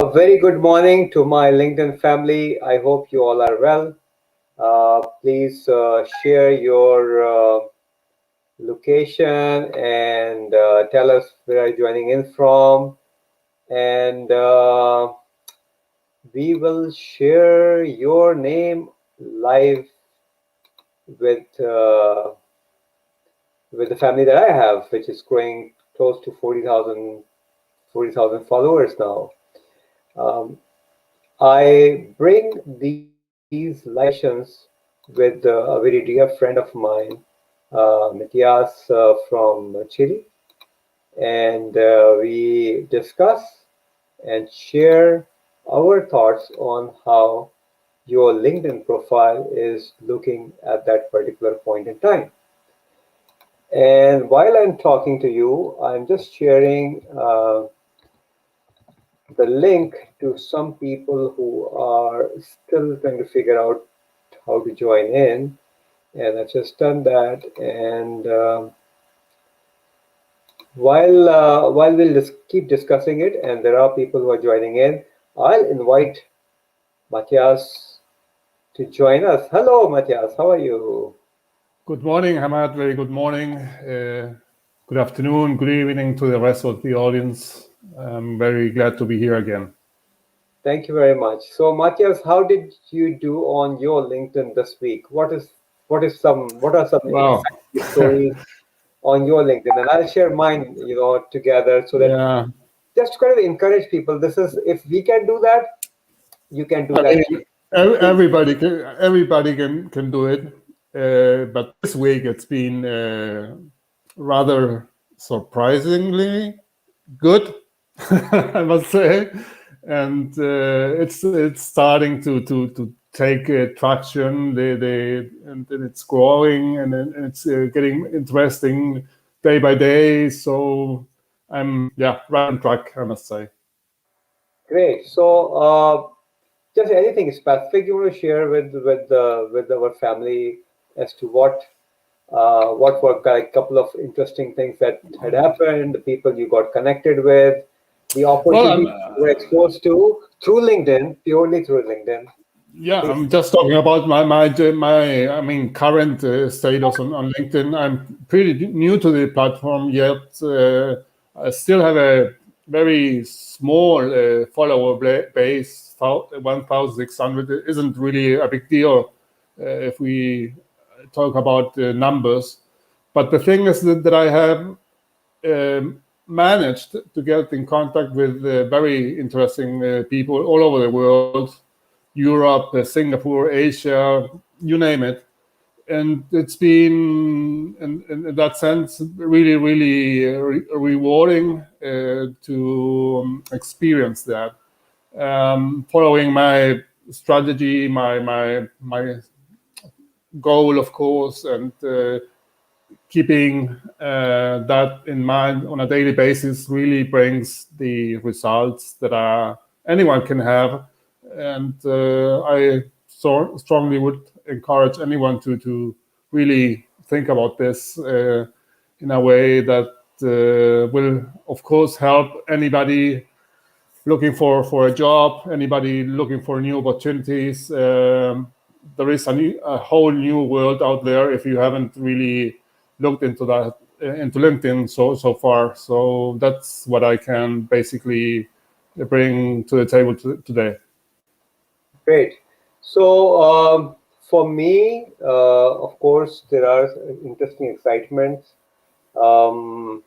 A very good morning to my LinkedIn family. I hope you all are well. Please share your location and tell us where you're joining in from. And we will share your name live with uh, with the family that I have, which is growing close to 40,000 followers now. Um, I bring these live sessions with a very dear friend of mine, Matías from Chile, and we discuss and share our thoughts on how your LinkedIn profile is looking at that particular point in time. And while I'm talking to you, I'm just sharing the link to some people who are still trying to figure out how to join in. And I've just done that. And while we'll just keep discussing it, and there are people who are joining in, I'll invite Matthias to join us. Hello, Matthias. How are you? Good morning, Hammad. Very good morning. Good afternoon, good evening to the rest of the audience. I'm very glad to be here again. Thank you very much. So, Matthias, how did you do on your LinkedIn this week? What are some Wow. exciting stories on your LinkedIn? And I'll share mine, together so that Yeah. just to kind of encourage people. This is if we can do that, you can do I that. mean, everybody can do it. But this week it's been rather surprisingly good, I must say, and it's starting to take traction. And it's growing, and it's getting interesting day by day. So I'm right on track, I must say. Great. So, just anything specific you want to share with our family as to what were a couple of interesting things that had happened, the people you got connected with, the Well, opportunities you were exposed to through LinkedIn, purely through LinkedIn. Please. I'm just talking about my I mean current status on LinkedIn. I'm pretty new to the platform yet. I still have a very small follower base. 1,600 isn't really a big deal if we talk about the numbers. But the thing is that I have managed to get in contact with very interesting people all over the world. Europe, Singapore, Asia, you name it. And it's been, in that sense, really, really rewarding to experience that. Following my strategy, my goal, of course, and keeping that in mind on a daily basis really brings the results that anyone can have. And I strongly would encourage anyone to really think about this in a way that will, of course, help anybody looking for a job, anybody looking for new opportunities. There is a whole new world out there if you haven't really looked into that into LinkedIn so far. So that's what I can basically bring to the table today. Great. So, for me, of course, there are interesting excitements. Um,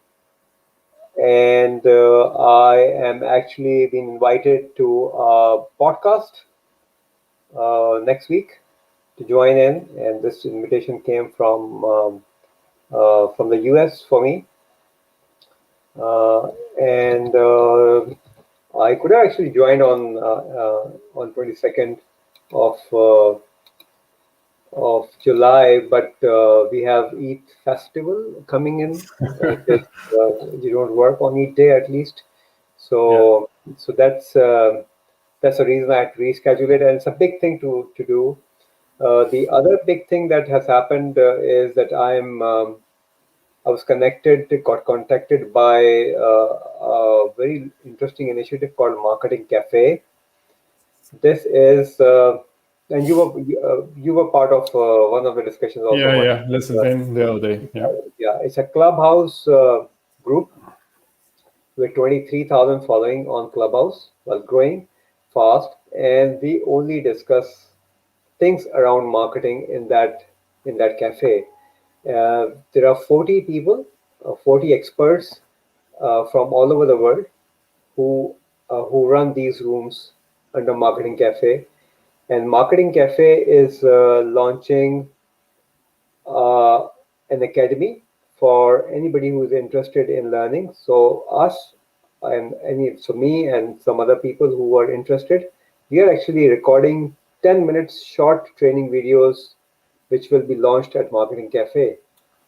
and I am actually being invited to a podcast next week to join in, and this invitation came from the US for me, and I could have actually joined on 22nd of July, but we have Eid festival coming in. You don't work on Eid day at least, so that's the reason I had to reschedule it, and it's a big thing to do. The other big thing that has happened is that I'm I was got contacted by a very interesting initiative called Marketing Cafe. This is, and you were part of one of the discussions also. Yeah. Listened in the other day. Yeah. Yeah, it's a clubhouse group with 23,000 following on Clubhouse, while growing fast, and we only discuss things around marketing in that cafe. There are 40 people, 40 experts from all over the world who run these rooms under Marketing Cafe. And Marketing Cafe is launching uh, an academy for anybody who is interested in learning. So us and me and some other people who are interested, we are actually recording 10 minutes short training videos, which will be launched at Marketing Cafe.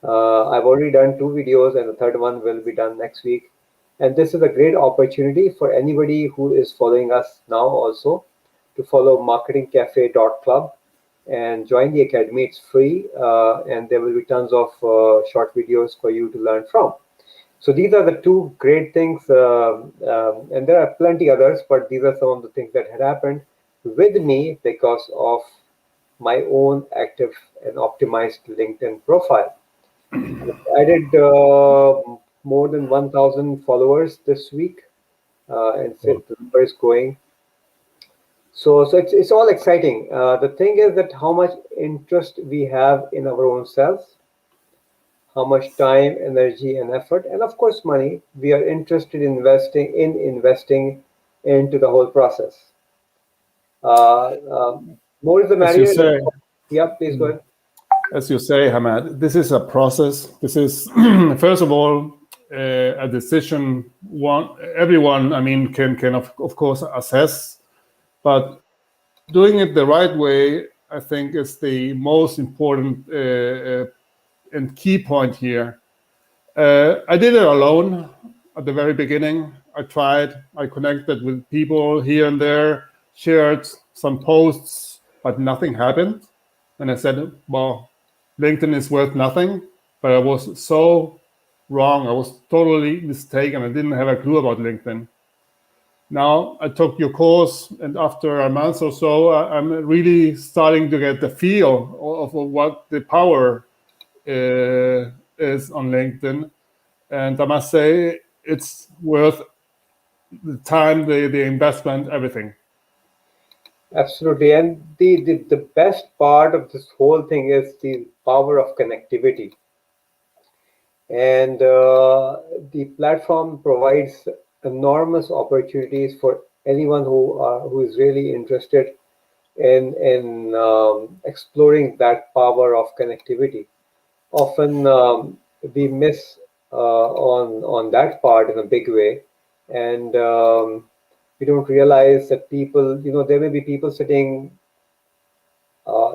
I've already done 2 videos, and the third one will be done next week. And this is a great opportunity for anybody who is following us now also to follow marketingcafe.club and join the academy. It's free, and there will be tons of short videos for you to learn from. So these are the two great things, and there are plenty others, but these are some of the things that had happened with me because of my own active and optimized LinkedIn profile. I added more than 1,000 followers this week, and Well, the number is growing. So it's all exciting. The thing is that how much interest we have in our own selves, how much time, energy, and effort, and of course money we are interested in investing into the whole process. Uh, More is the as you merrier. say, Yeah, please go ahead. Hammad, this is a process. This is first of all a decision. Everyone, I mean, can of course assess, but doing it the right way, I think, is the most important and key point here. I did it alone at the very beginning. I tried. I connected with people here and there, shared some posts, but nothing happened. And I said, well, LinkedIn is worth nothing. But I was so wrong. I was totally mistaken. I didn't have a clue about LinkedIn. Now I took your course, and after a month or so, I'm really starting to get the feel of what the power is on LinkedIn. And I must say, it's worth the time, the investment, everything. Absolutely. And the best part of this whole thing is the power of connectivity. And the platform provides enormous opportunities for anyone who is really interested in exploring that power of connectivity. Often we miss on that part in a big way, and we don't realize that people, there may be people sitting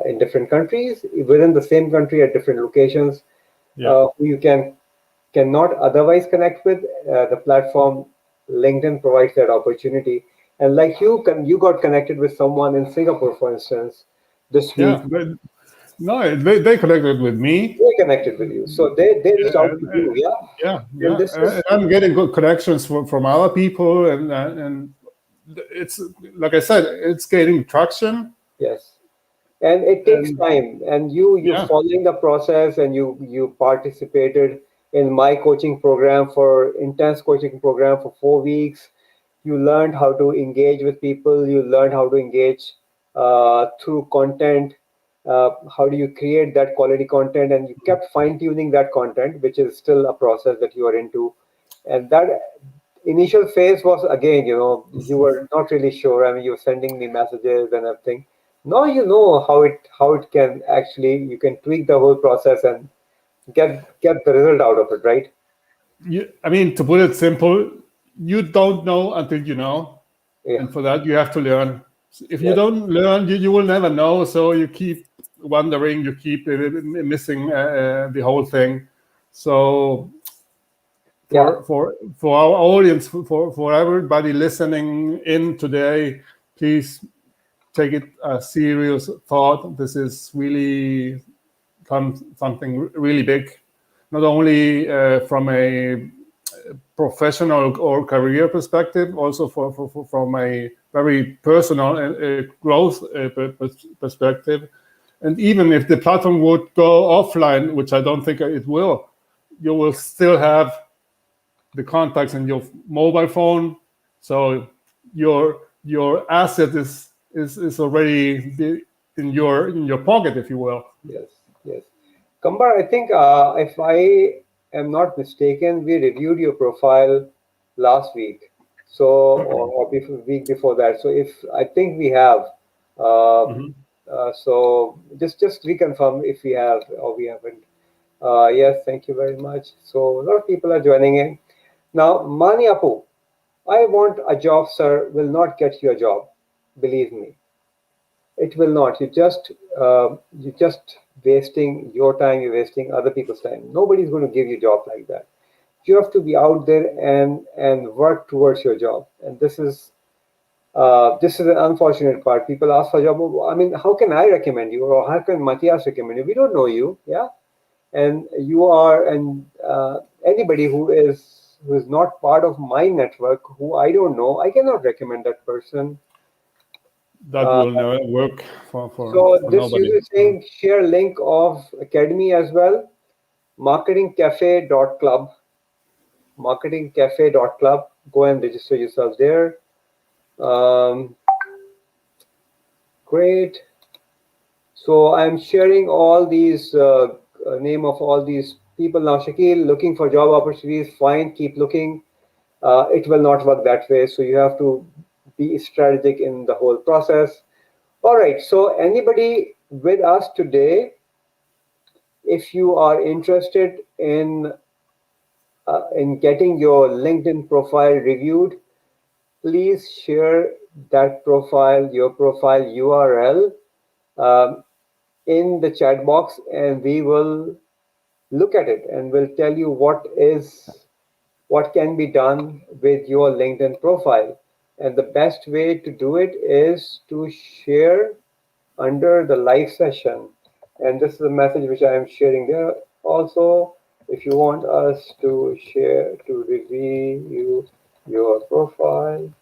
in different countries within the same country at different locations, Yeah. who you cannot otherwise connect with. The platform LinkedIn provides that opportunity. And like you got connected with someone in Singapore, for instance, this week. Yeah. No, they connected with me. They connected with you, so they reached out to Yeah. you. Yeah. And Yeah. this And is, I'm getting good connections from other people. And it's, like I said, it's gaining traction. yes, and it takes And time, and you yeah. following the process, and you participated in my coaching program, for intense coaching program for 4 weeks. You learned how to engage with people, you learned how to engage through content. How do you create that quality content, and you kept fine-tuning that content, which is still a process that you are into. And that initial phase was, again, you were not really sure. I mean, you were sending me messages and everything. Now you know how it can actually, you can tweak the whole process and get the result out of it, right? I mean, to put it simple, you don't know until you know. Yeah. And for that, you have to learn. If you Yes. don't learn, you will never know. So you keep wondering, you keep missing the whole thing. So Yeah. for our audience, for everybody listening in today, please take it a serious thought. This is really something really big. not only from a professional or career perspective, also from a very personal growth perspective. And even if the platform would go offline, which I don't think it will, you will still have the contacts in your mobile phone. So your asset is already in your pocket, if you will. Yes, yes. Kambar, I think if I am not mistaken, we reviewed your profile last week, so or before, week before that. So if I think we have, uh, Mhm. so just reconfirm if we have or we haven't. Yes, thank you very much. So a lot of people are joining in now. Mani Apu, I want a job, sir. Will not get you a job. Believe me, it will not. You just wasting your time. You're wasting other people's time. Nobody's going to give you a job like that. You have to be out there and work towards your job. And this is an unfortunate part. People ask for a job. I mean, how can I recommend you, or how can Matías recommend you? We don't know you, yeah. And you are, and anybody who is not part of my network, who I don't know, I cannot recommend that person. That Uh, will never work So for this nobody. user is saying share link of Academy as well. Marketingcafe.club. Marketingcafe.club. Go and register yourself there. Um, great. So I'm sharing all these name of all these people now. Shakil, looking for job opportunities. Fine, keep looking. It will not work that way. So you have to be strategic in the whole process. All right. So anybody with us today, if you are interested in getting your LinkedIn profile reviewed, please share that profile, your profile URL, um, in the chat box, and we will look at it and we'll tell you what can be done with your LinkedIn profile. And the best way to do it is to share under the live session. And this is a message which I am sharing there. Also, if you want us to share, to review your profile,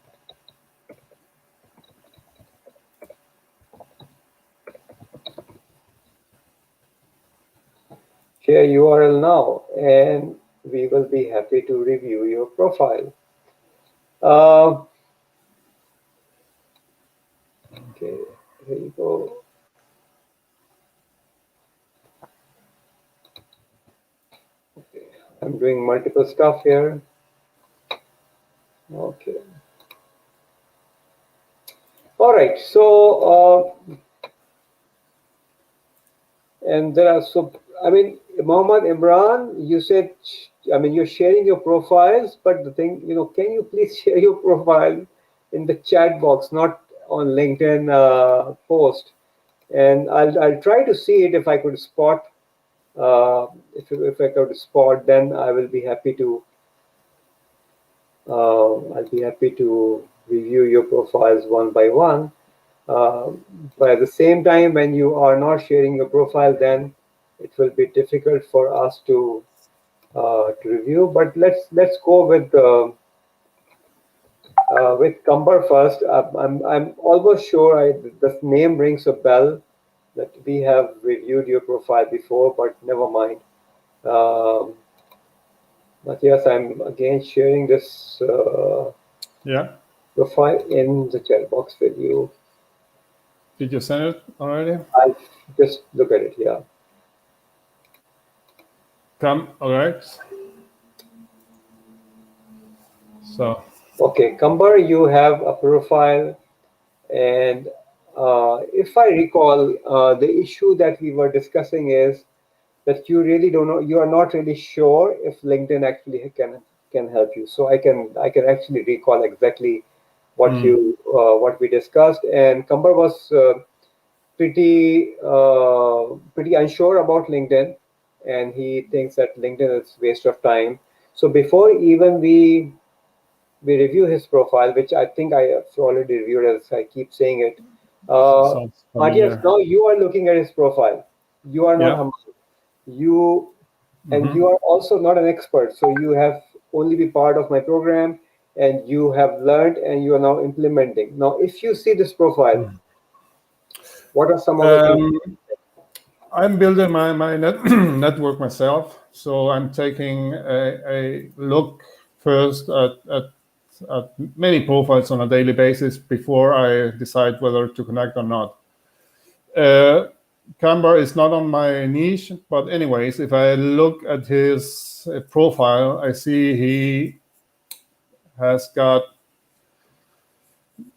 share URL now, and we will be happy to review your profile. Uh, okay, here you go. I'm doing multiple stuff here. Okay. All right. So, and there are so, I mean, Mohammed Imran, you said, I mean, you're sharing your profiles, but the thing, can you please share your profile in the chat box, not on LinkedIn post? And I'll try to see it if I could spot. If I could spot, then I will be happy to. I'll be happy to review your profiles one by one. Uh, but at the same time, when you are not sharing your profile, then it will be difficult for us to review. But let's go with Kumbar first. I'm almost sure the name rings a bell that we have reviewed your profile before, but never mind. Um, Matthias, I'm again sharing this Yeah. profile in the chat box with you. Did you send it already? I'll just look at it here. Come. All right. So. Okay, Kambar, you have a profile, and if I recall, the issue that we were discussing is that you really don't know, you are not really sure if LinkedIn actually can help you. So I can actually recall exactly what we discussed, and Kambar was pretty unsure about LinkedIn, and he thinks that LinkedIn is waste of time. So before even we review his profile, which I think I have already reviewed, as I keep saying it. Uh, Sounds Matthias, familiar. now you are looking at his profile. You are not Yeah. Hammad. You and you are also not an expert. So you have only be part of my program, and you have learned, and you are now implementing. Now, if you see this profile, what are some of the things? I'm building my network myself, so I'm taking a look first at many profiles on a daily basis before I decide whether to connect or not. Canva is not on my niche, but anyways, if I look at his profile, I see he has got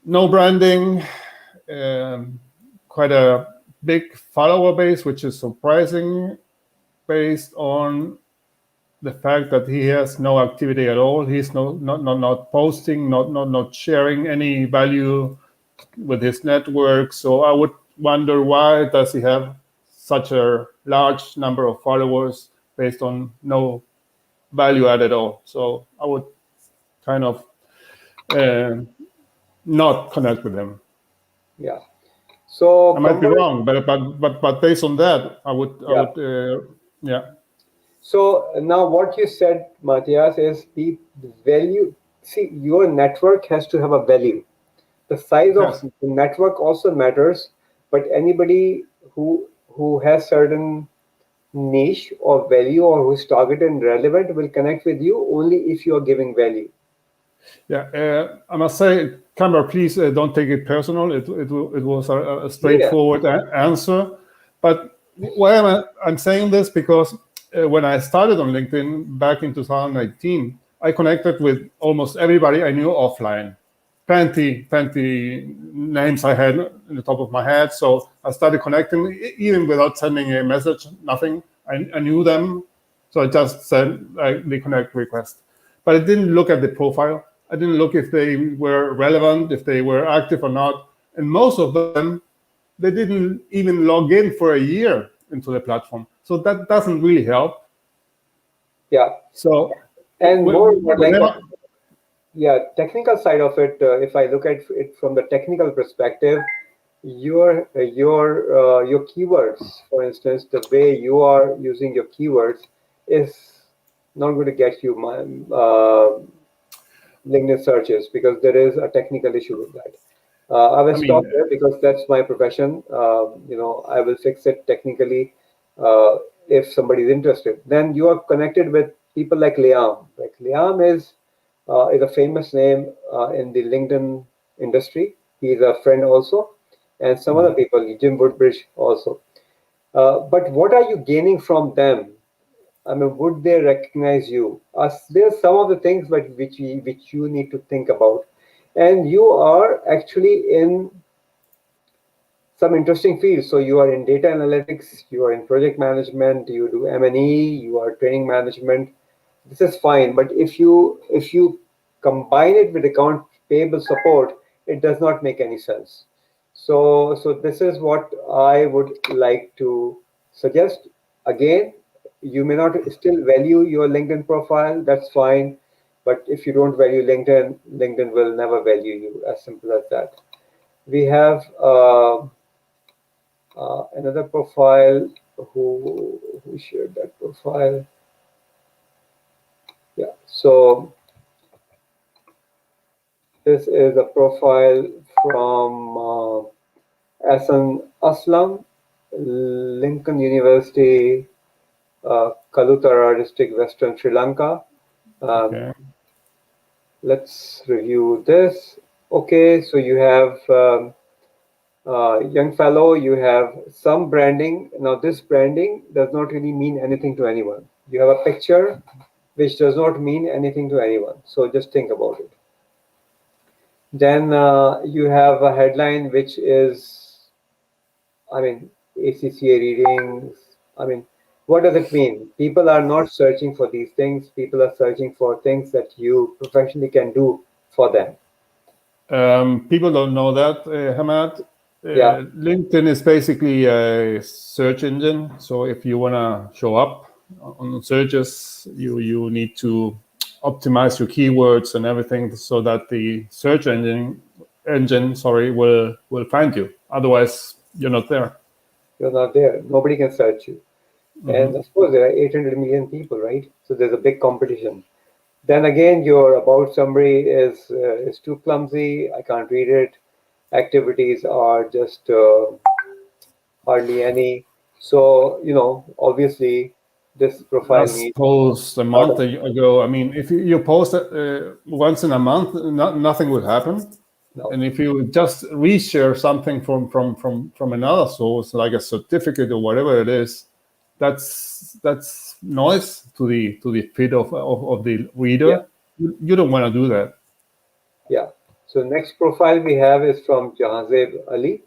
no branding, quite a big follower base, which is surprising based on the fact that he has no activity at all. He's not posting, not sharing any value with his network. So I would wonder, why does he have such a large number of followers based on no value add at all? So I would kind of not connect with him. Yeah. So I might be wrong, but based on that, I would yeah. So now what you said, Matthias, is the value. See, your network has to have a value. The size of Yes. the network also matters, but anybody who has certain niche or value, or who is targeted and relevant, will connect with you only if you are giving value. Yeah, I must say, Camber, please don't take it personal. It was a Yeah, straightforward answer. But why am I'm saying this? Because when I started on LinkedIn back in 2018, I connected with almost everybody I knew offline. Plenty names I had in the top of my head. So I started connecting, even without sending a message, nothing. I knew them. So I just sent the connect request. But I didn't look at the profile. I didn't look if they were relevant, if they were active or not. And most of them, they didn't even log in for a year into the platform. So that doesn't really help. yeah, So and more like whenever, technical side of it. If I look at it from the technical perspective, your keywords, for instance, the way you are using your keywords is not going to get you my LinkedIn searches, because there is a technical issue with that. I will I stop mean, there because that's my profession. I will fix it technically if somebody is interested. Then you are connected with people like Liam. Like Liam is a famous name in the LinkedIn industry. He is a friend also, and some other people, Jim Woodbridge also. But what are you gaining from them? I mean, would they recognize you? There's some of the things which you need to think about, and you are actually in some interesting fields. So you are in data analytics, you are in project management, you do M&E, you are training management. This is fine, but if you combine it with account payable support, it does not make any sense. So this is what I would like to suggest. Again, you may not still value your LinkedIn profile, that's fine. But if you don't value LinkedIn, LinkedIn will never value you, as simple as that. We have another profile who shared that profile. Yeah, so this is a profile from Asan Aslam, Lincoln University, Kalutara district, Western Sri Lanka. okay. Let's review this. Okay, so you have young fellow, you have some branding. Now, this branding does not really mean anything to anyone. You have a picture which does not mean anything to anyone. So just think about it. Then you have a headline which is, I mean, ACCA readings. I mean, what does it mean? People are not searching for these things. People are searching for things that you professionally can do for them. People don't know that, Hammad. Yeah, LinkedIn is basically a search engine. So if you want to show up on searches, you need to optimize your keywords and everything so that the search engine will find you. Otherwise, you're not there. you're not there. Nobody can search you. And of course, there are 800 million people, right? So there's a big competition. Then again, your about summary is too clumsy. I can't read it. Activities are just hardly any. So, obviously, this I profile needs suppose a a lot month of, ago, I mean, if you post it once in a month, nothing would happen. no, And if you just reshare something from another source, like a certificate or whatever it is, that's noise to the feed of the yeah, reader. You don't want to do that. yeah. So next profile we have is from Jahazeb Ali.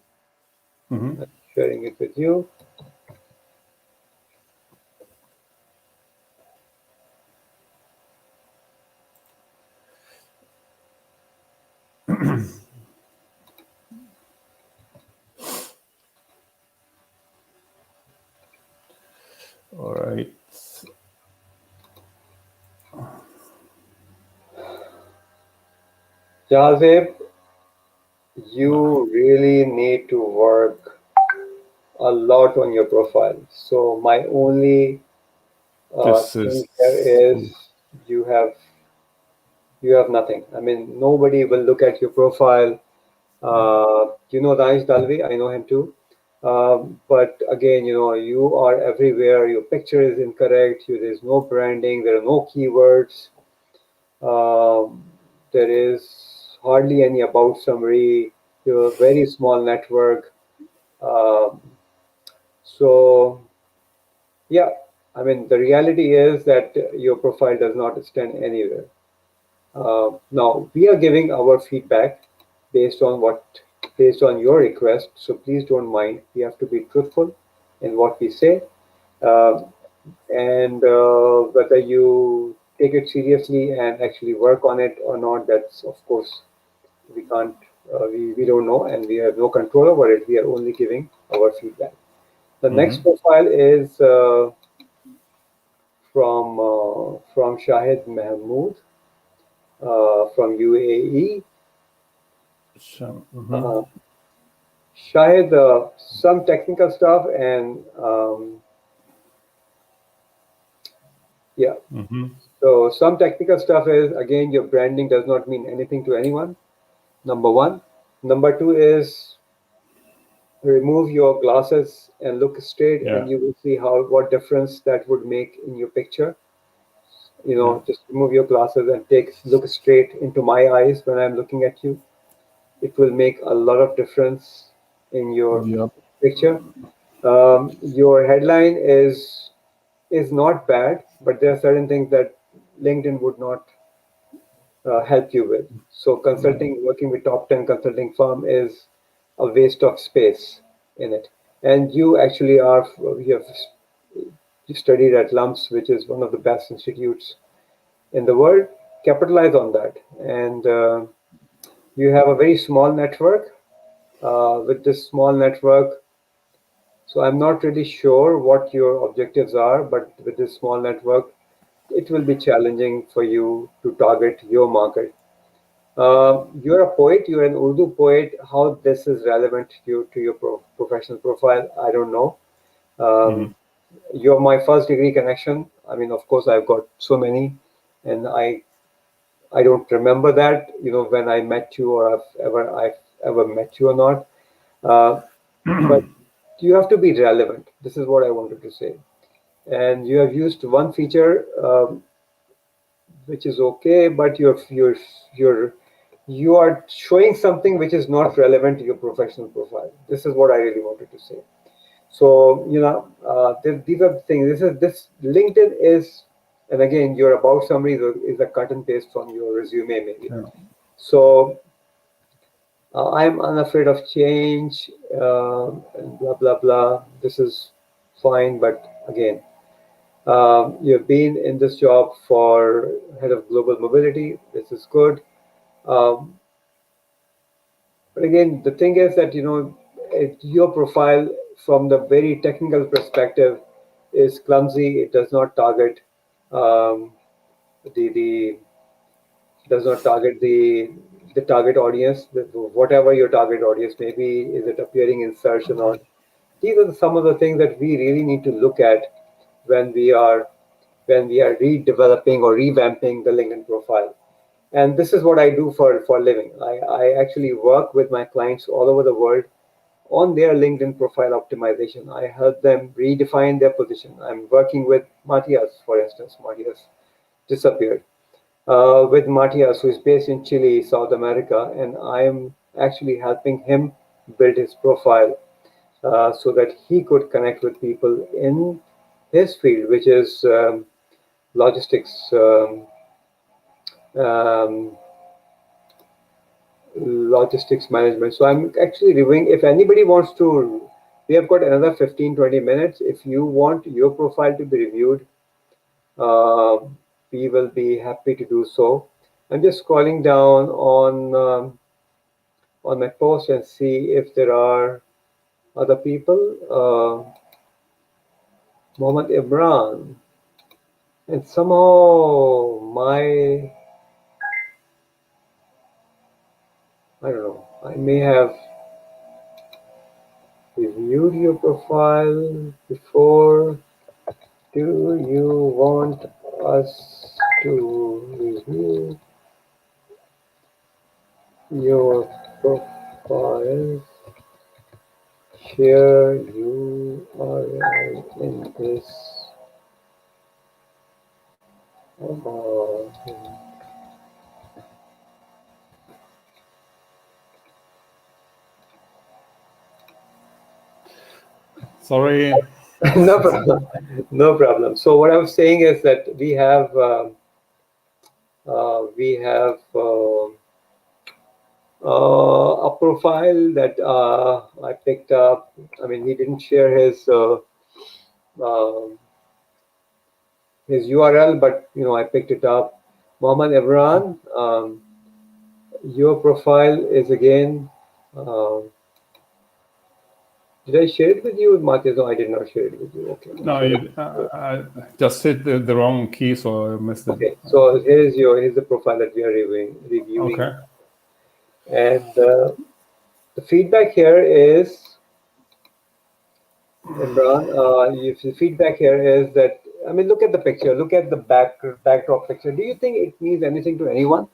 I'm sharing it with you. All right. Jahazeb, you really need to work a lot on your profile. So my only This thing is here is you have you have nothing. I mean, nobody will look at your profile. You know Danish Dalvi, I know him too. But again, you are everywhere. Your picture is incorrect. There's no branding. There are no keywords. Um, there is hardly any about summary. You have a very small network. Um, so yeah, I mean, the reality is that your profile does not extend anywhere. Now we are giving our feedback based on what based on your request. So please don't mind. We have to be truthful in what we say, uh, and whether you take it seriously and actually work on it or not. That's of course we can't. We don't know, and we have no control over it. We are only giving our feedback. The next profile is from Shahid Mahmood from UAE. so, Uh, Shahid, some technical stuff and yeah. So some technical stuff is again your branding does not mean anything to anyone. Number one. Number two is remove your glasses and look straight, yeah, and you will see how what difference that would make in your picture. yeah, Just remove your glasses and take look straight into my eyes when I'm looking at you. It will make a lot of difference in your yep. picture. Your headline is not bad, but there are certain things that LinkedIn would not help you with. So consulting, working with top 10 consulting firm is a waste of space in it. And you actually you have you studied at LUMS, which is one of the best institutes in the world. Capitalize on that. And you have a very small network. With this small network, so I'm not really sure what your objectives are, but with this small network, it will be challenging for you to target your market. You're a poet, you're an Urdu poet. How this is relevant to your professional profile, I don't know. Um, you're my first degree connection. I mean, of course, I've got so many, and I don't remember that, when I met you or I've ever met you or not. Uh, but you have to be relevant. This is what I wanted to say. And you have used one feature, which is okay, but you're you are showing something which is not relevant to your professional profile. This is what I really wanted to say. So these are the things. This LinkedIn is, and again, your about summary is a cut and paste from your resume maybe. Yeah. So I'm unafraid of change. And blah blah blah. This is fine, but again, you've been in this job for head of global mobility. This is good. Um, but again, the thing is that your profile from the very technical perspective is clumsy. It does not target um, the does not target the target audience. Whatever your target audience may be, is it appearing in search or not? These are some of the things that we really need to look at when we are redeveloping or revamping the LinkedIn profile. And this is what I do for a living. I actually work with my clients all over the world on their LinkedIn profile optimization. I help them redefine their position. I'm working with Matías, for instance. Matías disappeared. With Matías, who is based in Chile, South America, and I am actually helping him build his profile so that he could connect with people in his field, which is logistics. Um, Logistics management. So I'm actually reviewing. If anybody wants to, we have got another 15-20 minutes. If you want your profile to be reviewed, uh, we will be happy to do so. I'm just scrolling down on my post and see if there are other people. Mohammed Imran, and somehow I don't know, I may have reviewed your profile before. Do you want us to review your profile? Share URL in this. Uh, Sorry. no problem. No problem. So what I was saying is that we have a profile that I picked up. I mean, he didn't share uh, his URL, but I picked it up. Mohammed Imran, your profile is again. Um, did I share it with you, Matías? No, I did not share it with you. Okay. No, I just hit the wrong key, so I missed it. Okay, so here's the profile that we are reviewing. Okay. And the feedback here is, Imran, the feedback here is that, I mean, look at the picture, look at the backdrop picture. Do you think it means anything to anyone?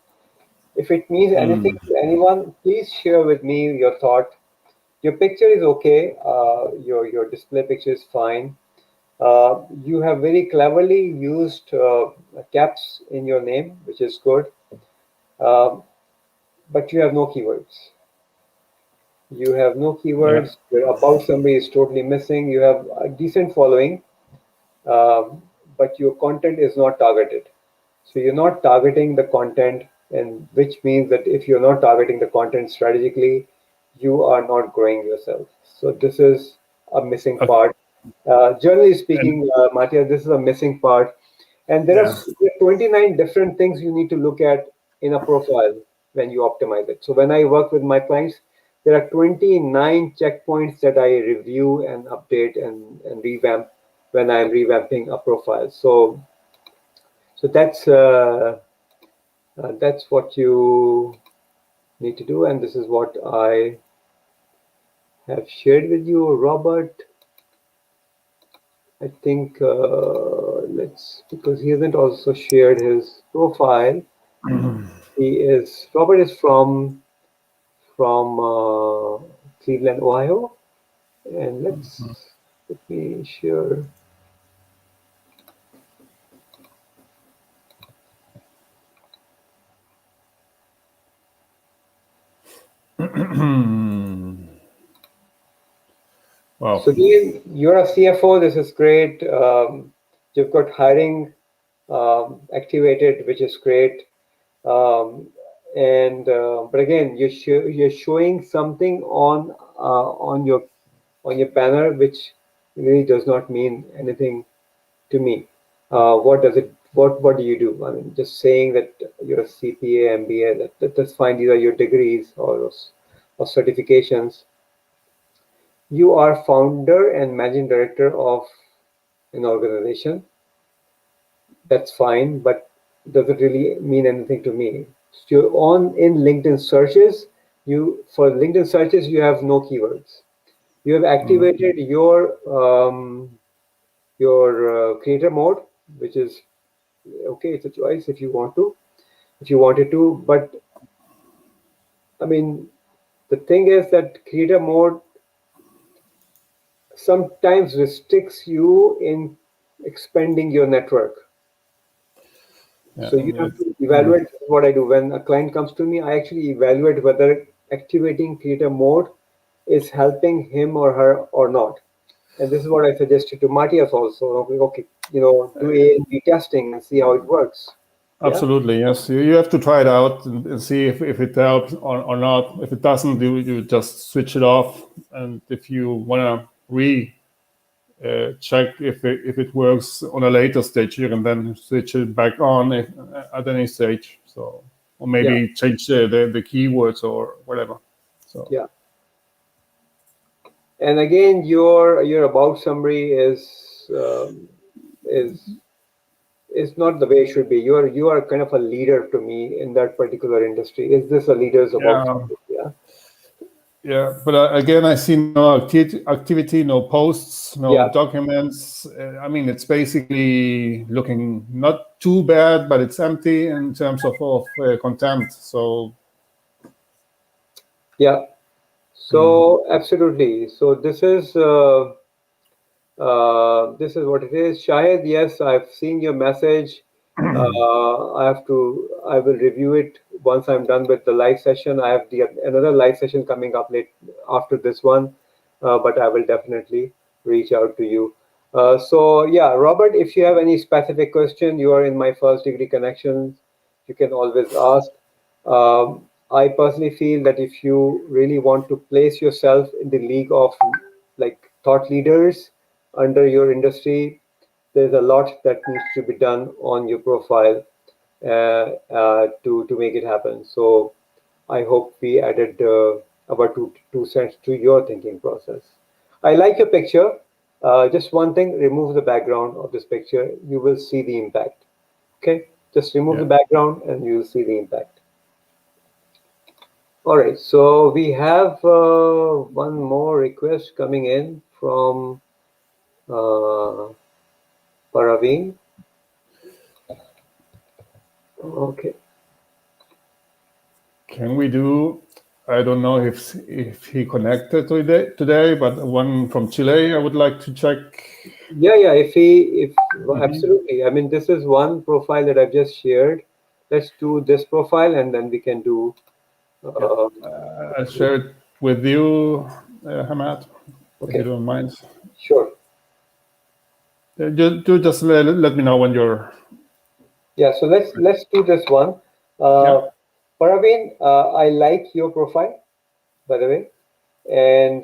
If it means anything to anyone, please share with me your thought. Your picture is okay. Your display picture is fine. You have very cleverly used caps in your name, which is good. Um, but you have no keywords. You have no Yeah. keywords. Your about somebody is totally missing. You have a decent following, but your content is not targeted. So you're not targeting the content, and which means that if you're not targeting the content strategically, you are not growing yourself. So this is a missing part. Generally And speaking, Matia, this is a missing part. And there are yeah. 29 different things you need to look at in a profile when you optimize it. So when I work with my clients, there are 29 checkpoints that I review and update and revamp when I'm revamping a profile. So that's what you need to do, and this is what I have shared with you, Robert. I think because he hasn't also shared his profile. Robert is from Cleveland, Ohio, and let me share. Wow. So Dean, you're a CFO. This is great. You've got hiring activated, which is great. Um, and but again, you're showing something on your banner, which really does not mean anything to me. What does it? What do you do? I mean, just saying that you're a CPA, MBA, that's fine. These are your degrees or certifications. You are founder and managing director of an organization. That's fine, but does it really mean anything to me? So on in LinkedIn searches, for LinkedIn searches you have no keywords. You have activated your your creator mode, which is okay. It's a choice if you wanted to. But I mean, the thing is that creator mode sometimes restricts you in expanding your network. Yeah, So you have to evaluate what I do. When a client comes to me, I actually evaluate whether activating creator mode is helping him or her or not. And this is what I suggested to Matías also. Okay, do A/B testing and see how it works. Yeah, absolutely. Yes, you have to try it out and see if it helps or not. If it doesn't, you just switch it off. And if you want to check if it works on a later stage, you can then switch it back on at any stage. So, or yeah, maybe change the keywords or whatever. So yeah. And again, your about summary is is not the way it should be. You are kind of a leader to me in that particular industry. Is this a leader's about yeah, summary? Yeah, yeah. But again, I see no activity, no posts, no yeah, documents. I mean, it's basically looking not too bad, but it's empty in terms of content. So yeah. So absolutely. So this is what it is. Shahid, yes, I've seen your message. I will review it once I'm done with the live session. I have another live session coming up late after this one, but I will definitely reach out to you. So yeah, Robert, if you have any specific question, you are in my first degree connections. You can always ask. I personally feel that if you really want to place yourself in the league of like thought leaders under your industry, there's a lot that needs to be done on your profile to make it happen. So I hope we added about two cents to your thinking process. I like your picture. Just one thing: remove the background of this picture. You will see the impact. Okay, just remove the yeah. background, and you will see the impact. All right. So we have one more request coming in from uh, Paraveen. Okay. Can we do? I don't know if he connected today, but one from Chile. I would like to check. Yeah, yeah. If well, Mhm. absolutely. I mean, this is one profile that I've just shared. Let's do this profile, and then we can do. Yeah, Uh, I'll share it with you, Hammad, if you okay, don't mind. sure. Just let me know when you're. Yeah. So let's do this one. Uh, Yeah, Paraveen, I like your profile, by the way, and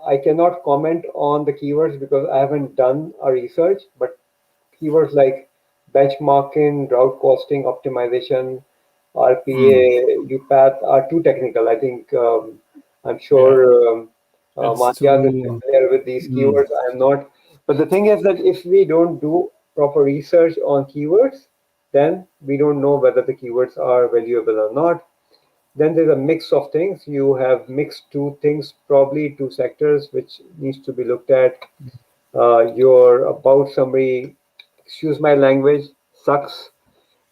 I cannot comment on the keywords because I haven't done a research. But keywords like benchmarking, route costing, optimization, mm, RPA, UPath are too technical. I think I'm yeah. sure It's Matías is too. familiar with these Mm, keywords. I am not. But the thing is that if we don't do proper research on keywords, then we don't know whether the keywords are valuable or not. Then there's a mix of things. You have mixed two things, probably two sectors, which needs to be looked at. Your about summary, excuse my language, sucks.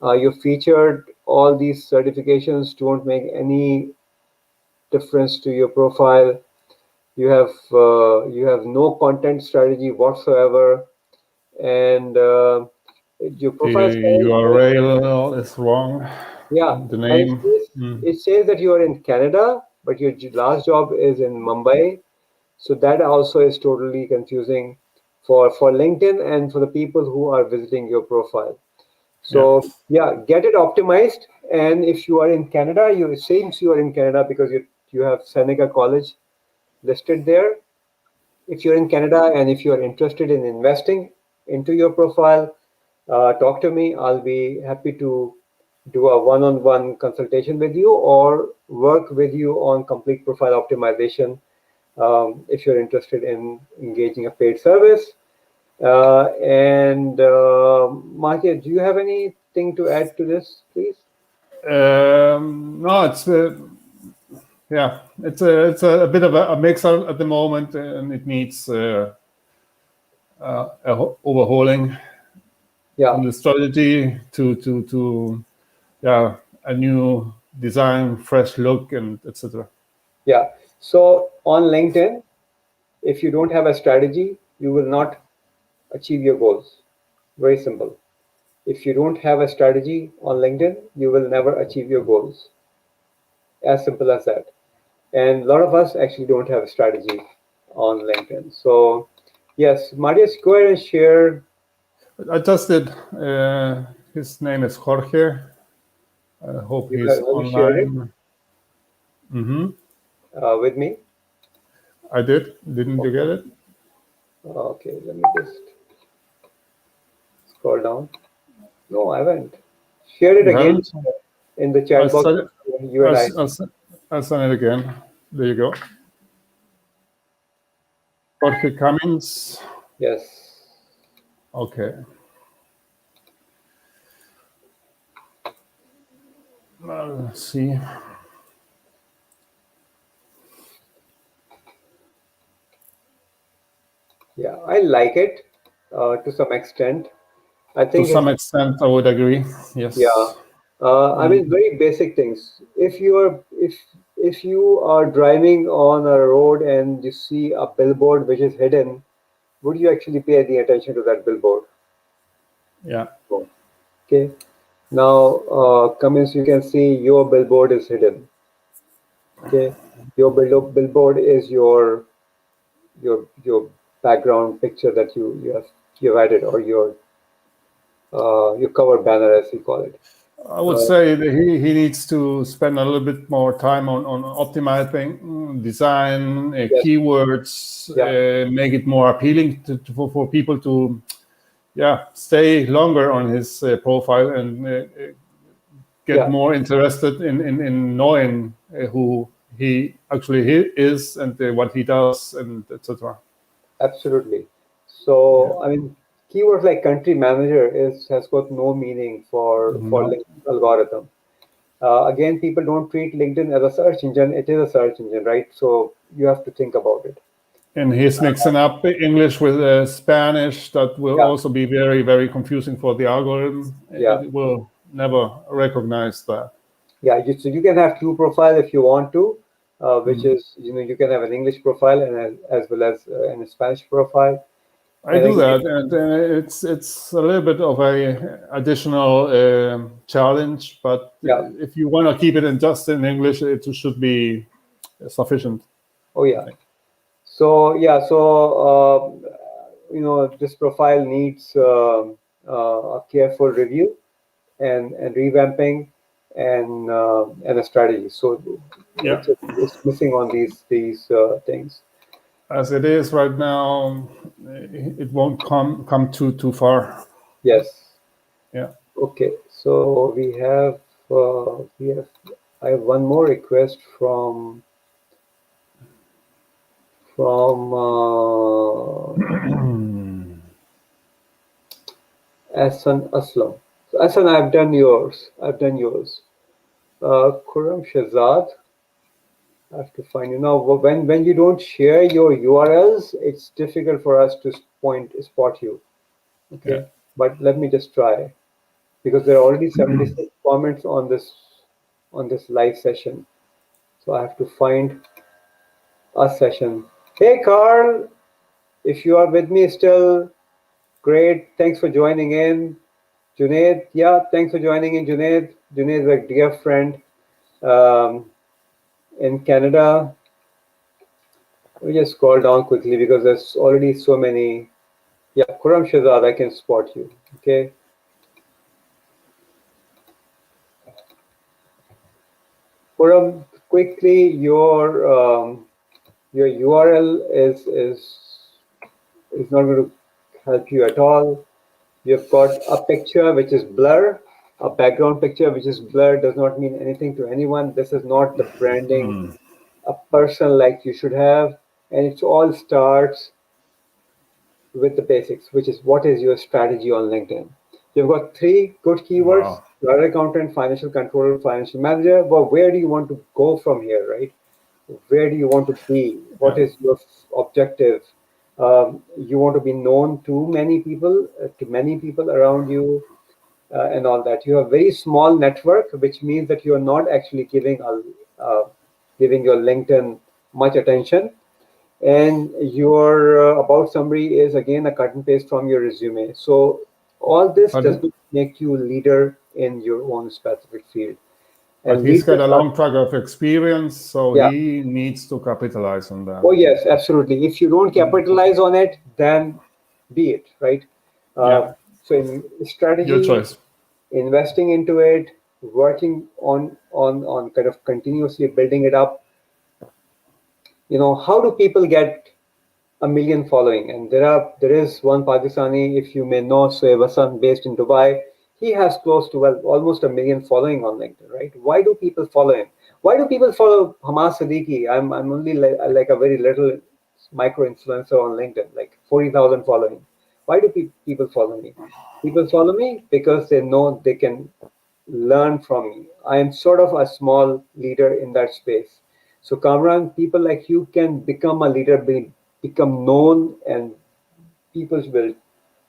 You featured all these certifications don't make any difference to your profile. You have no content strategy whatsoever, and your the profile says, URL is wrong. yeah, The and it name. says, Mm, it says that you are in Canada, but your last job is in Mumbai. So that also is totally confusing for LinkedIn and for the people who are visiting your profile. yeah. So yeah, get it optimized. And if you are in Canada, it seems you are in Canada because you have Seneca College listed there. If you're in Canada and if you are interested in investing into your profile, talk to me. I'll be happy to do a one-on-one consultation with you or work with you on complete profile optimization if you're interested in engaging a paid service. And Matia, do you have anything to add to this, please? No, it's yeah, it's a bit of a mix at the moment, and it needs overhauling Yeah, from the strategy to a new design, fresh look, and etc. yeah. So on LinkedIn, if you don't have a strategy, you will not achieve your goals. Very simple. If you don't have a strategy on LinkedIn, you will never achieve your goals. As simple as that. And a lot of us actually don't have a strategy on LinkedIn. So, yes, Marius, go ahead and share. I just did. His name is Jorge. I hope he's Have you shared it online. Mm-hmm. with me? I did. Didn't you get it? Okay, let me just scroll down. No, I haven't. Share it You again haven't? in the I'll chat box. send it, You and I. I'll send it again. There you go. Jorge Cummings. Yes. Okay. Let's see. Yeah, I like it to some extent. I To think some it's, extent, I would agree. yeah. Yes. I mean, very basic things. If you are driving on a road and you see a billboard which is hidden, would you actually pay any attention to that billboard? Yeah. Okay. Now, Cummins, you can see your billboard is hidden. Okay. Your billboard is your background picture that you have added, or your cover banner, as we call it. I would Uh, say that he needs to spend a little bit more time on optimizing design, yes. keywords, Yeah. make it more appealing for people to stay longer on his profile and get Yeah. more interested in knowing who he actually is and what he does and etc. Absolutely. Yeah. So, I mean, keywords like country manager has got no meaning for No. LinkedIn algorithm. Again, people don't treat LinkedIn as a search engine. It is a search engine, right? So you have to think about it. And he's mixing up English with Spanish. That will Yeah, also be very, very confusing for the algorithm. yeah, It will never recognize that. yeah. So you can have two profile if you want to, which Mm. is, you can have an English profile and as well as a Spanish profile. I And do again, that, and it's a little bit of a additional challenge. But yeah. if you want to keep it in just in English, it should be sufficient. Oh, I yeah. think. So yeah, so this profile needs a careful review and revamping and a strategy. So Yeah. it's missing on these things. As it is right now, it won't come too far. Yes. Yeah. Okay. So we have I have one more request from Asan Aslam. So Asan, I've done yours. I've done yours. Khurram Shahzad. I have to find you now. When you don't share your URLs, it's difficult for us to spot you. Yeah. Okay, but let me just try, because there are already 76 comments on this live session. So I have to find a session. Hey Carl, if you are with me still, great. Thanks for joining in. Junaid, yeah, thanks for joining in, Junaid. Junaid is a dear friend um, in Canada. Let me just scroll down quickly because there's already so many. Yeah, Khurram Shahzad, I can spot you. Okay. Khurram, quickly, your URL is not going to help you at all. You've got a picture which is blur, a background picture which is blur does not mean anything to anyone. This is not the branding a person like you should have, and it all starts with the basics, which is what is your strategy on LinkedIn. You've got three good keywords: Wow. chartered accountant, financial controller, financial manager. But where do you want to go from here, right? Where do you want to be? What Yeah. is your objective? You want to be known to many people around you, and all that. You have very small network, which means that you are not actually giving your LinkedIn much attention, and your about summary is again a cut and paste from your resume. So all this But does not make you a leader in your own specific field. And he's got leaders a are, long track of experience, so yeah. he needs to capitalize on that. Oh yes, absolutely. If you don't capitalize on it, then be it, right? Uh, Yeah, so in your strategy, choice. investing into it, working on kind of continuously building it up. How do people get a million following? And there is one Pakistani, if you may know, Sohaib Hassan, based in Dubai. He has close to, well, almost a million following on LinkedIn, right? Why do people follow him? Why do people follow Hammad Siddiqui? I'm only like a very little micro influencer on LinkedIn, like 40,000 following. Why do people follow me? People follow me because they know they can learn from me. I am sort of a small leader in that space. So, Kamran, people like you can become a leader, become known, and people will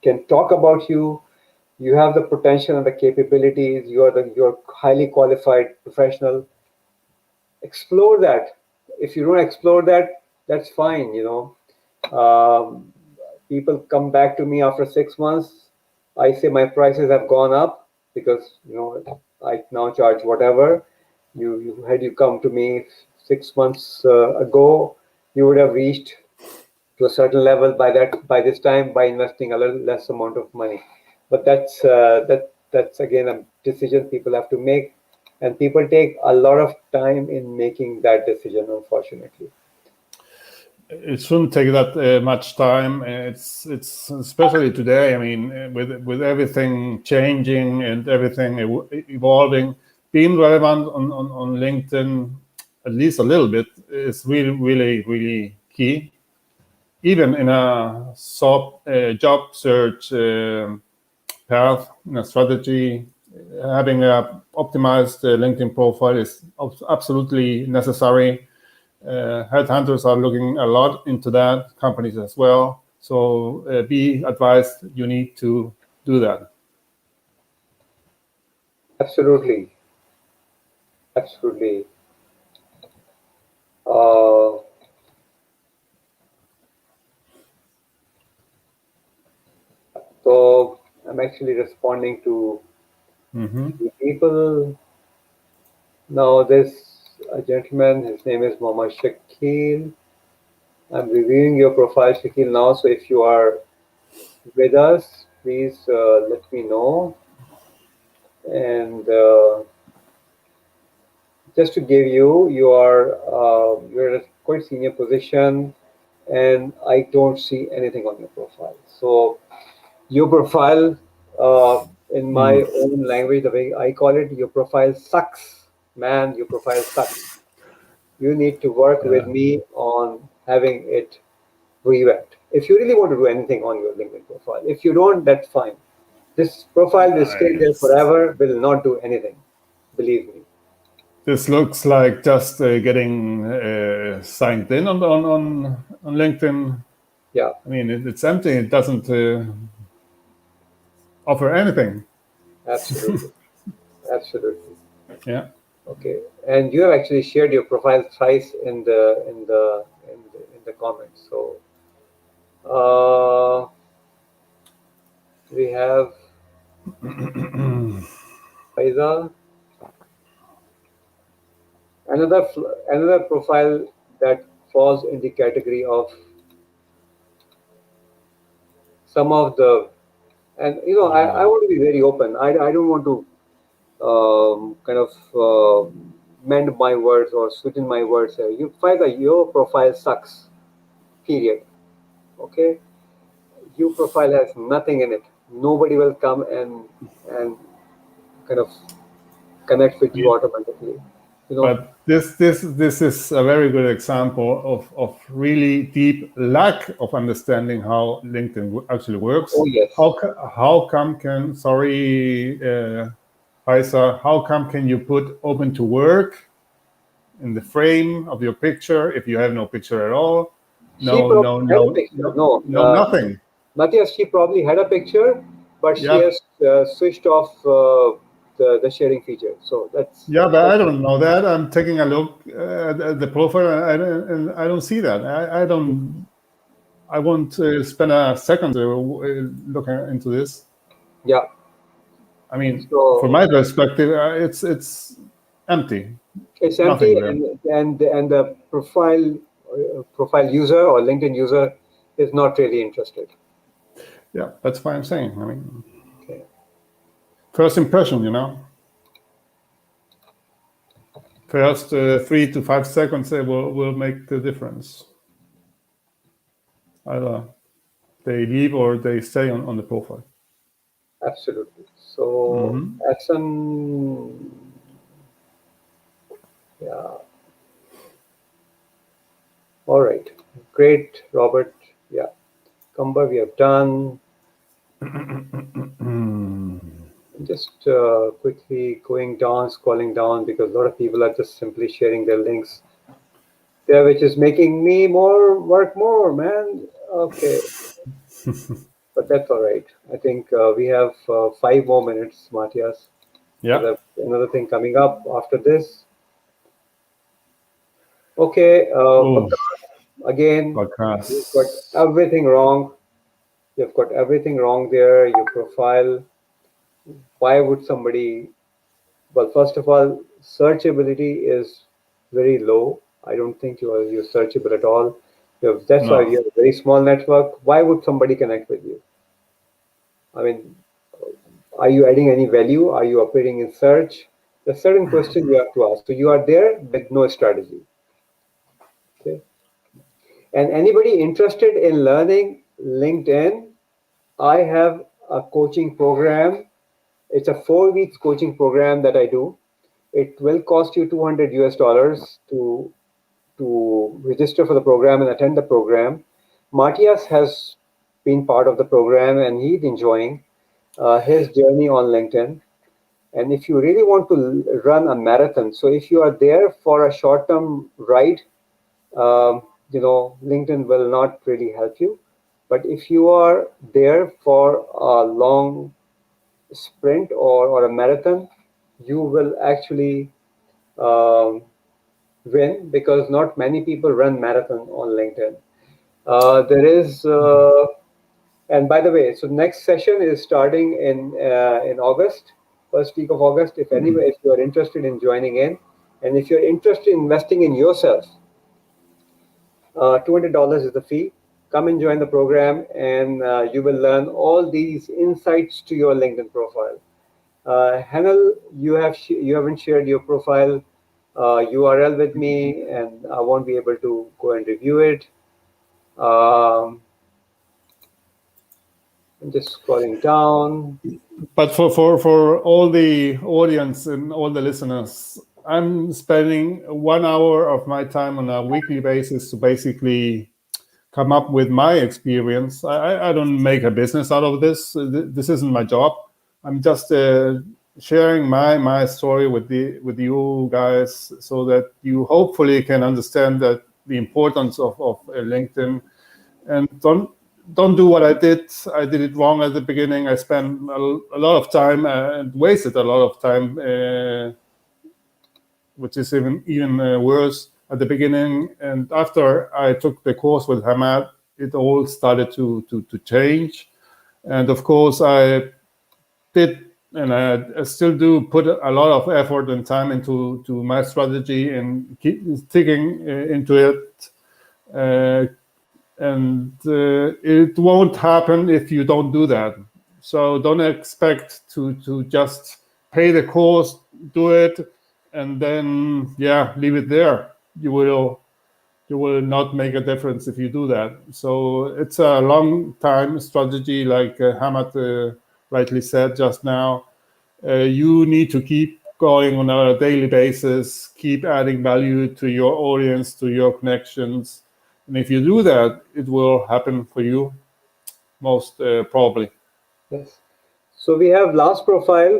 can talk about you. You have the potential and the capabilities. You're highly qualified professional. Explore that. If you don't explore that, that's fine. People come back to me after 6 months. I say my prices have gone up because I now charge whatever. You had you come to me 6 months ago, you would have reached to a certain level by this time by investing a little less amount of money. But that's again a decision people have to make, and people take a lot of time in making that decision, unfortunately. It shouldn't take that much time. It's especially today. I mean, with everything changing and everything evolving, being relevant on LinkedIn, at least a little bit, is really really really key. Even in a job search path, in a strategy, having a optimized LinkedIn profile is absolutely necessary. Headhunters are looking a lot into that, companies as well. So be advised, you need to do that. Absolutely, absolutely. Uh, so I'm actually responding to Mm-hmm. the people now. This a gentleman, his name is Mohammed Shakil. I'm reviewing your profile, Shakil, now. So if you are with us, please let me know. And just to give you, you're at a quite senior position, and I don't see anything on your profile. So your profile, in my Mm. own language, the way I call it, your profile sucks, man. Your profile sucks. You need to work with Yeah. me on having it revamped. If you really want to do anything on your LinkedIn profile, if you don't, that's fine. This profile will stay there Nice. forever, will not do anything. Believe me. This looks like just getting signed in on LinkedIn. Yeah, I mean, it's empty. It doesn't offer anything. absolutely. Absolutely. Yeah. Okay. And you have actually shared your profile thrice in the comments. So we have Faiza, another profile that falls in the category of some of the, and I Yeah. want to be very open. I don't want to kind of mend my words or sweeten my words here. You find that your profile sucks. Period. Okay, your profile has nothing in it. Nobody will come and kind of connect with you automatically. You know. But this is a very good example of really deep lack of understanding how LinkedIn actually Oh works. yes, How come can sorry, Faisal, how come can you put open to work in the frame of your picture if you have no picture at all? She probably had a picture. No, nothing. Matthias, she probably had a picture, but she Yeah, has switched off the sharing feature. So yeah, but I don't know that. I'm taking a look at the profile, and I don't see that. I don't. I won't spend a second looking into this. yeah. I mean, from So my perspective, it's empty. it's empty, Nothing there. and the profile user or LinkedIn user is not really interested. Yeah, that's why I'm saying. I mean, Okay. first impression, first 3 to 5 seconds will make the difference. Either they leave or they stay on the profile. Absolutely. So Hmm. yeah. All right. Great, Robert. Yeah. Kumba, we have done. Just quickly going down, scrolling down, because a lot of people are just simply sharing their links there, which is making me work more, man. Okay, but that's all right. I think we have 5 more minutes, Matthias. Yeah. There's another thing coming up after this. Okay, Oh, again, you've got podcast. everything wrong. You've got everything wrong there. Your profile. Why would somebody? Well, first of all, searchability is very low. I don't think you're searchable at all. That's why you No. have a very small network. Why would somebody connect with you? I mean, are you adding any value? Are you operating in search? There's certain questions you have to ask. So you are there with no strategy. Okay. And anybody interested in learning LinkedIn, I have a coaching program. It's a 4 weeks coaching program that I do. It will cost you 200 US dollars to register for the program and attend the program. Matthias has been part of the program and he's enjoying his journey on LinkedIn. And if you really want to run a marathon, so if you are there for a short-term ride, LinkedIn will not really help you. But if you are there for a long sprint or a marathon, you will actually um, win because not many people run marathon on LinkedIn. There is, and by the way, so next session is starting in August, first week of August. If you are interested in joining in, and if you're interested in investing in yourself, $200 is the fee. Come and join the program, and you will learn all these insights to your LinkedIn profile. Hanel, you haven't shared your profile URL with me, and I won't be able to go and review it. I'm just scrolling down. But for all the audience and all the listeners, I'm spending 1 hour of my time on a weekly basis to basically come up with my experience. I don't make a business out of this. This isn't my job. I'm just sharing my story with you guys so that you hopefully can understand that the importance of LinkedIn, and don't do what I did. I did it wrong at the beginning. I spent a lot of time and wasted a lot of time, which is even worse at the beginning. And after I took the course with Hammad, it all started to change. And of course, I did, and I still do put a lot of effort and time into my strategy and keep sticking into it. And it won't happen if you don't do that. So don't expect to just pay the course, do it, and then leave it there. You will not make a difference if you do that. So it's a long time strategy, like Hammad rightly said just now. You need to keep going on a daily basis, keep adding value to your audience, to your connections. And if you do that, it will happen for you, most probably. Yes. So we have last profile,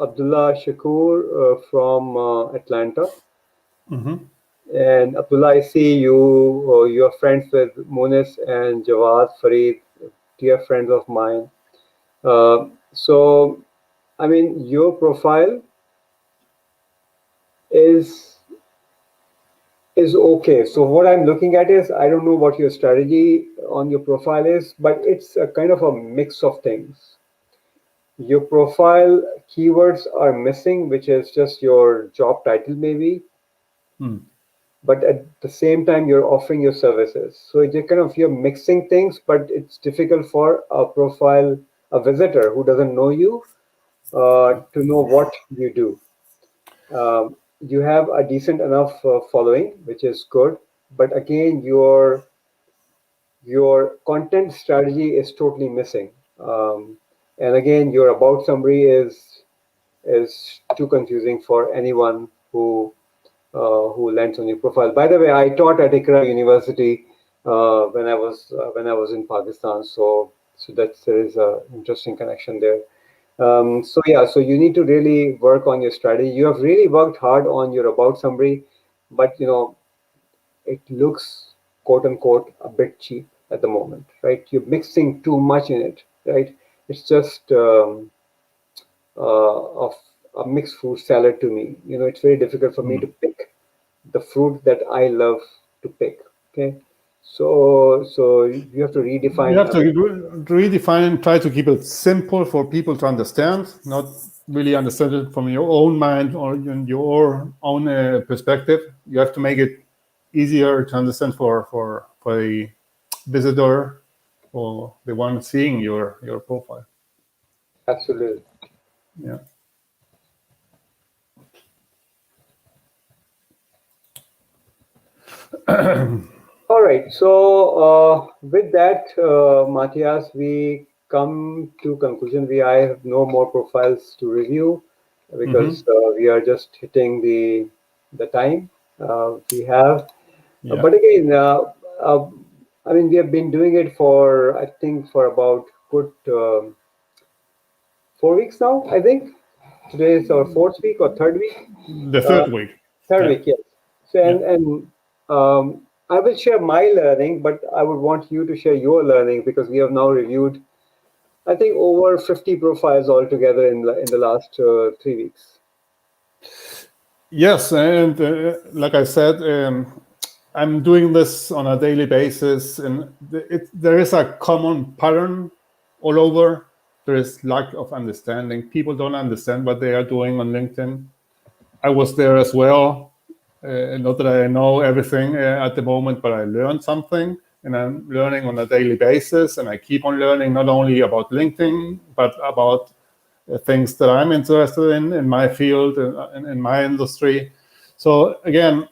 Abdullah Shakur from Atlanta. Mhm. And Abdullah, I see you're friends with Munis and Jawad Farid, dear friends of mine. So, I mean, your profile is is okay. So what I'm looking at is, I don't know what your strategy on your profile is, but it's a kind of a mix of things. Your profile keywords are missing, which is just your job title maybe, Hmm. but at the same time you're offering your services. So you're mixing things, but it's difficult for a profile, a visitor who doesn't know you, to know what you do. You have a decent enough following, which is good, but again, your content strategy is totally missing. And again, your about summary is too confusing for anyone who lands on your profile. By the way, I taught at Ikra University when I was in Pakistan, so there is a interesting connection there. So yeah, so you need to really work on your strategy. You have really worked hard on your about summary, but it looks quote unquote a bit cheap at the moment, right? You're mixing too much in it, right? It's just of a mixed fruit salad to me. It's very difficult for me Hmm. to pick the fruit that I love to pick. Okay, so you have to You redefine have a to bit. redefine and try to keep it simple for people to understand, not really understand it from your own mind or in your own perspective. You have to make it easier to understand for a visitor or the one seeing your profile. Absolutely. Yeah. All right. So with that, Matthias, we come to conclusion. I have no more profiles to review because Hmm. we are just hitting the time we have. Yeah. But again, uh, I mean, we have been doing it for, I think, for about good 4 weeks now. I think today is our fourth week or third week. The Uh, third week. Third Yeah. week, yes. So Yeah. I will share my learning, but I would want you to share your learning because we have now reviewed, I think, over 50 profiles altogether in the last 3 weeks. Yes, and like I said, I'm doing this on a daily basis, and there is a common pattern all over. There is lack of understanding. People don't understand what they are doing on LinkedIn. I was there as well. Not that I know everything at the moment, but I learned something, and I'm learning on a daily basis, and I keep on learning not only about LinkedIn, but about things that I'm interested in my field, in my industry. So again,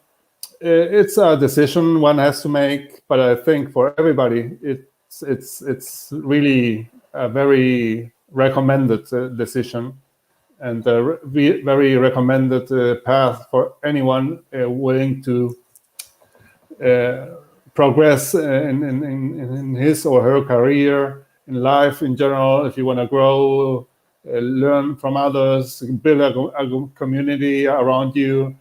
it's a decision one has to make, but I think for everybody, it's really a very recommended decision and a very recommended path for anyone willing to progress in his or her career, in life in general. If you want to grow, learn from others, build a community around you,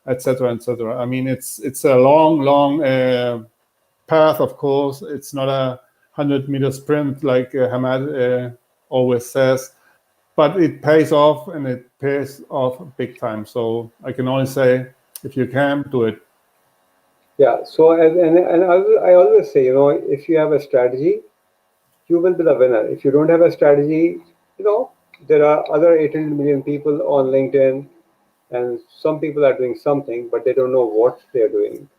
etc., etc. I mean, it's a long path. Of course, it's not a 100-meter sprint like Hammad always says, but it pays off, and it pays off big time. So I can only say, if you can, do it. Yeah. So and I always say, if you have a strategy, you will be the winner. If you don't have a strategy, there are other 800 million people on LinkedIn, and some people are doing something, but they don't know what they're doing.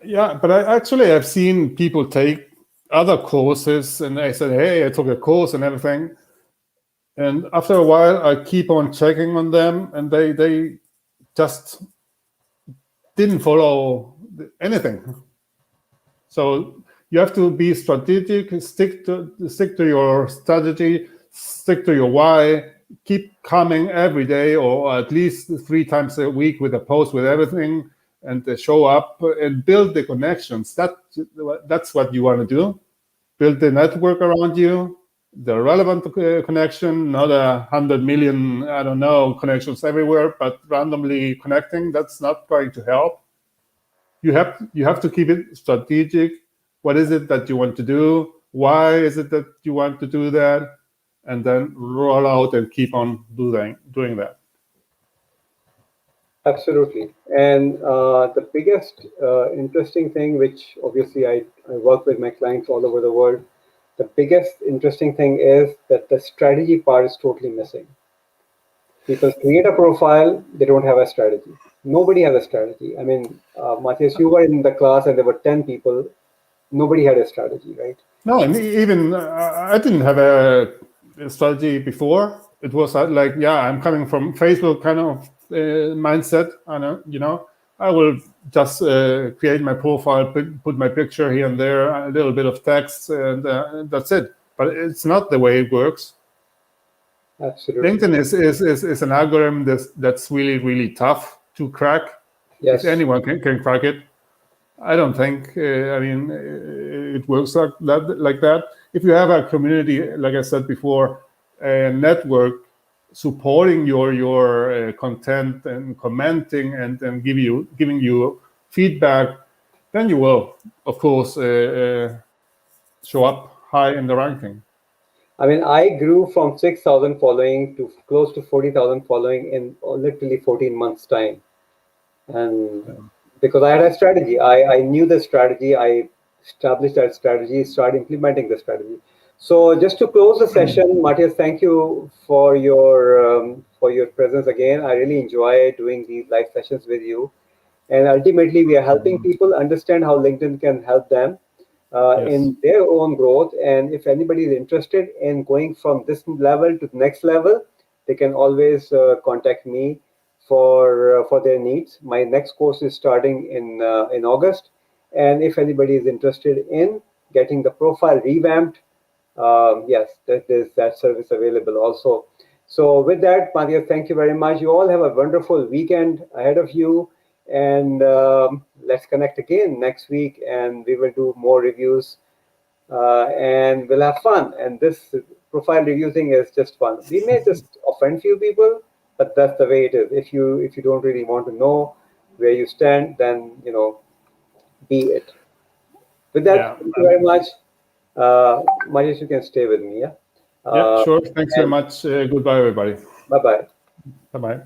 Yeah, but I actually have seen people take other courses, and they said, "Hey, I took a course and everything." And after a while, I keep on checking on them, and they just didn't follow anything. So you have to be strategic, stick to your strategy, stick to your why, keep coming every day or at least 3 times a week with a post with everything, and show up and build the connections. That's what you want to do. Build the network around you, the relevant connection, not 100 million, I don't know, connections everywhere, but randomly connecting. That's not going to help. you have to keep it strategic. What is it that you want to do? Why is it that you want to do that? And then roll out and keep on doing that. Absolutely. And the biggest interesting thing, which obviously I work with my clients all over the world, the biggest interesting thing is that the strategy part is totally missing. People create a profile, they don't have a strategy. Nobody has a strategy. I mean, Matthias, you were in the class and there were 10 people. Nobody had a strategy, right? No, and even I didn't have a strategy before. It was like, yeah, I'm coming from Facebook kind of mindset. I will just create my profile, put my picture here and there, a little bit of text, and that's it. But it's not the way it works. Absolutely. LinkedIn is an algorithm that's really, really tough to crack. Yes. If anyone can crack it, I don't think. It works like that. If you have a community, like I said before, a network supporting your content and commenting and giving you feedback, then you will, of course, show up high in the ranking. I mean, I grew from 6,000 following to close to 40,000 following in literally 14 months' time. And because I had a strategy, I knew the strategy, I established that strategy, started implementing the strategy. So just to close the session, Matthias, thank you for your presence again. I really enjoy doing these live sessions with you. And ultimately, we are helping people understand how LinkedIn can help them Yes. in their own growth. And if anybody is interested in going from this level to the next level, they can always contact me for their needs. My next course is starting in August, and if anybody is interested in getting the profile revamped, yes, there's that service available also. So with that, Maria, thank you very much. You all have a wonderful weekend ahead of you, and let's connect again next week, and we will do more reviews, and we'll have fun. And this profile review thing is just fun. We may just offend few people, but that's the way it is. If you don't really want to know where you stand, then be it. With that, Yeah. thank you very much. Mahesh, you can stay with me, yeah? Yeah. Uh, Sure. Thanks very and much. Goodbye, everybody. bye bye. Bye bye.